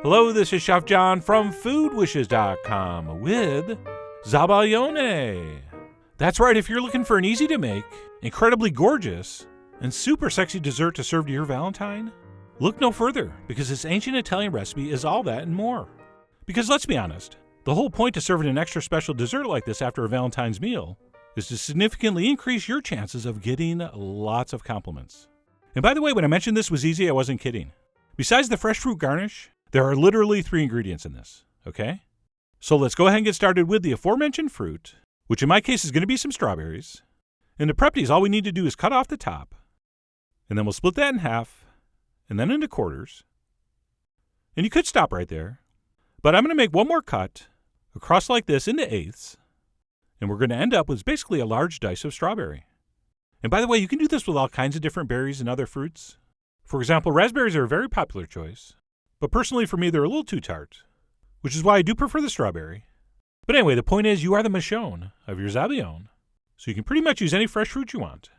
Hello, this is Chef John from foodwishes.com with Zabaglione. That's right, if you're looking for an easy-to-make, incredibly gorgeous, and super sexy dessert to serve to your Valentine, look no further, because this ancient Italian recipe is all that and more. Because let's be honest, the whole point to serving an extra special dessert like this after a Valentine's meal is to significantly increase your chances of getting lots of compliments. And by the way, when I mentioned this was easy, I wasn't kidding. Besides the fresh fruit garnish, there are literally 3 ingredients in this, okay? So let's go ahead and get started with the aforementioned fruit, which in my case is going to be some strawberries. And to prep these, all we need to do is cut off the top, and then we'll split that in half, and then into quarters. And you could stop right there, but I'm going to make one more cut across like this into eighths, and we're going to end up with basically a large dice of strawberry. And by the way, you can do this with all kinds of different berries and other fruits. For example, raspberries are a very popular choice, but personally for me they're a little too tart, which is why I do prefer the strawberry. But anyway, the point is you are the Michonne of your Zabaglione, so you can pretty much use any fresh fruit you want.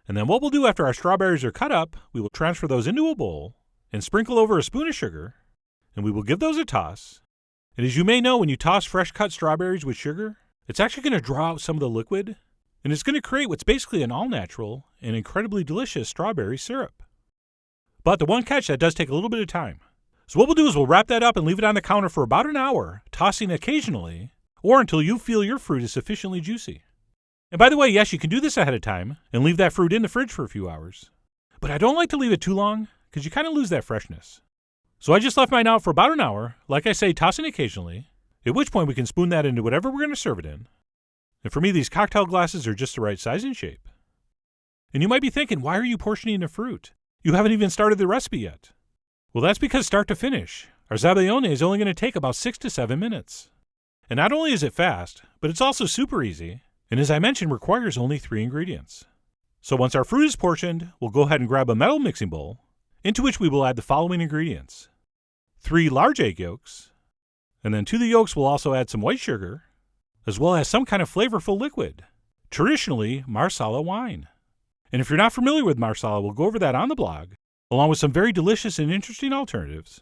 And then what we'll do after our strawberries are cut up, we will transfer those into a bowl and sprinkle over a spoon of sugar, and we will give those a toss. And as you may know, when you toss fresh cut strawberries with sugar, it's actually going to draw out some of the liquid, and it's going to create what's basically an all-natural and incredibly delicious strawberry syrup. But the one catch, that does take a little bit of time. So what we'll do is we'll wrap that up and leave it on the counter for about an hour, tossing occasionally, or until you feel your fruit is sufficiently juicy. And by the way, yes, you can do this ahead of time and leave that fruit in the fridge for a few hours. But I don't like to leave it too long because you kind of lose that freshness. So I just left mine out for about an hour, like I say, tossing occasionally, at which point we can spoon that into whatever we're going to serve it in. And for me, these cocktail glasses are just the right size and shape. And you might be thinking, why are you portioning the fruit? You haven't even started the recipe yet. Well, that's because start to finish, our Zabaglione is only going to take about 6 to 7 minutes. And not only is it fast, but it's also super easy, and as I mentioned, requires only 3 ingredients. So once our fruit is portioned, we'll go ahead and grab a metal mixing bowl, into which we will add the following ingredients. 3 large egg yolks, and then to the yolks we'll also add some white sugar, as well as some kind of flavorful liquid, traditionally Marsala wine. And if you're not familiar with Marsala, we'll go over that on the blog, along with some very delicious and interesting alternatives.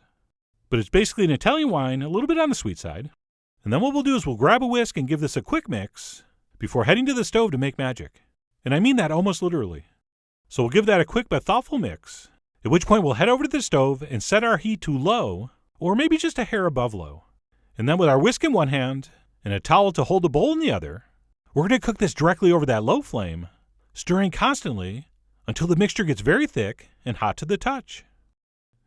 But it's basically an Italian wine, a little bit on the sweet side. And then what we'll do is we'll grab a whisk and give this a quick mix before heading to the stove to make magic. And I mean that almost literally. So we'll give that a quick but thoughtful mix, at which point we'll head over to the stove and set our heat to low, or maybe just a hair above low. And then with our whisk in one hand and a towel to hold the bowl in the other, we're going to cook this directly over that low flame, stirring constantly until the mixture gets very thick and hot to the touch.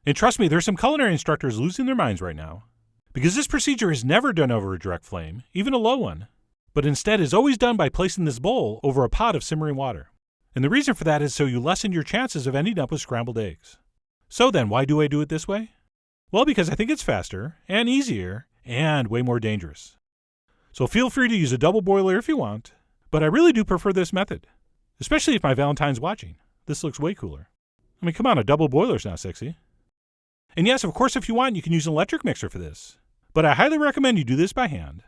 And trust me, there's some culinary instructors losing their minds right now, because this procedure is never done over a direct flame, even a low one, but instead is always done by placing this bowl over a pot of simmering water. And the reason for that is so you lessen your chances of ending up with scrambled eggs. So then, why do I do it this way? Well, because I think it's faster and easier and way more dangerous. So feel free to use a double boiler if you want, but I really do prefer this method, especially if my Valentine's watching. This looks way cooler. I mean, come on, a double boiler's not sexy. And yes, of course, if you want, you can use an electric mixer for this. But I highly recommend you do this by hand.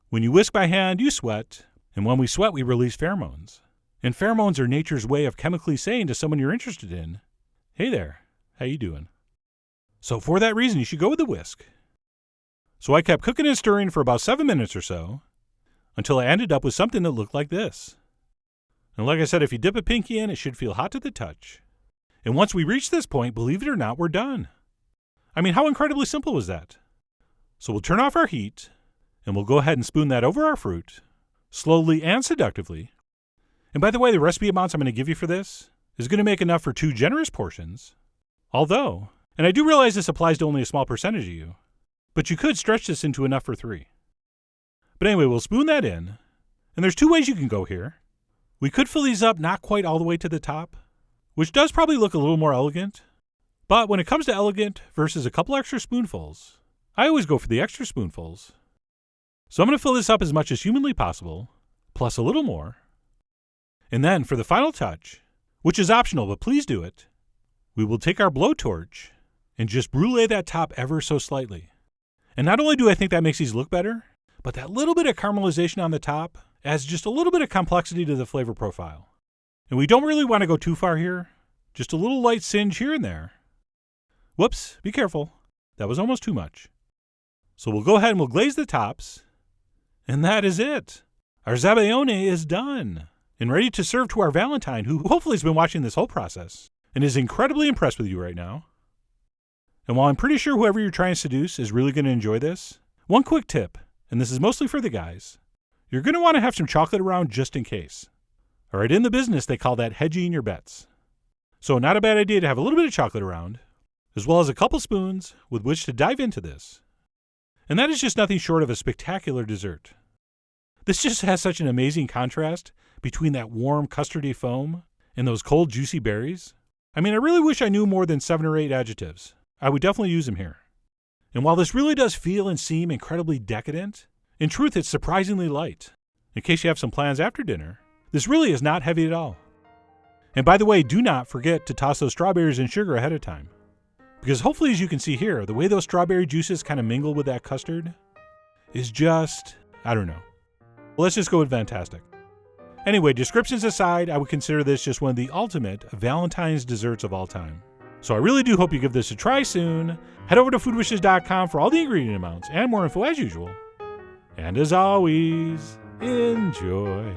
When you whisk by hand, you sweat. And when we sweat, we release pheromones. And pheromones are nature's way of chemically saying to someone you're interested in, hey there, how you doing? So for that reason, you should go with the whisk. So I kept cooking and stirring for about 7 minutes or so, until I ended up with something that looked like this. And like I said, if you dip a pinky in, it should feel hot to the touch. And once we reach this point, believe it or not, we're done. I mean, how incredibly simple was that? So we'll turn off our heat, and we'll go ahead and spoon that over our fruit, slowly and seductively. And by the way, the recipe amounts I'm going to give you for this is going to make enough for 2 generous portions. Although, and I do realize this applies to only a small percentage of you, but you could stretch this into enough for 3. But anyway, we'll spoon that in, and there's 2 ways you can go here. We could fill these up not quite all the way to the top, which does probably look a little more elegant. But when it comes to elegant versus a couple extra spoonfuls, I always go for the extra spoonfuls. So I'm going to fill this up as much as humanly possible, plus a little more. And then for the final touch, which is optional, but please do it, we will take our blowtorch and just brulee that top ever so slightly. And not only do I think that makes these look better, but that little bit of caramelization on the top adds just a little bit of complexity to the flavor profile. And we don't really want to go too far here, just a little light singe here and there. Whoops, be careful. That was almost too much. So we'll go ahead and we'll glaze the tops. And that is it. Our Zabaglione is done and ready to serve to our Valentine, who hopefully has been watching this whole process and is incredibly impressed with you right now. And while I'm pretty sure whoever you're trying to seduce is really going to enjoy this, one quick tip, and this is mostly for the guys, you're going to want to have some chocolate around just in case. All right, in the business, they call that hedging your bets. So not a bad idea to have a little bit of chocolate around, as well as a couple spoons with which to dive into this. And that is just nothing short of a spectacular dessert. This just has such an amazing contrast between that warm custardy foam and those cold juicy berries. I mean, I really wish I knew more than 7 or 8 adjectives. I would definitely use them here. And while this really does feel and seem incredibly decadent, in truth it's surprisingly light. In case you have some plans after dinner, this really is not heavy at all. And by the way, do not forget to toss those strawberries in sugar ahead of time. Because hopefully, as you can see here, the way those strawberry juices kind of mingle with that custard is just, I don't know. Let's just go with fantastic. Anyway, descriptions aside, I would consider this just one of the ultimate Valentine's desserts of all time. So I really do hope you give this a try soon. Head over to foodwishes.com for all the ingredient amounts and more info as usual. And as always, enjoy.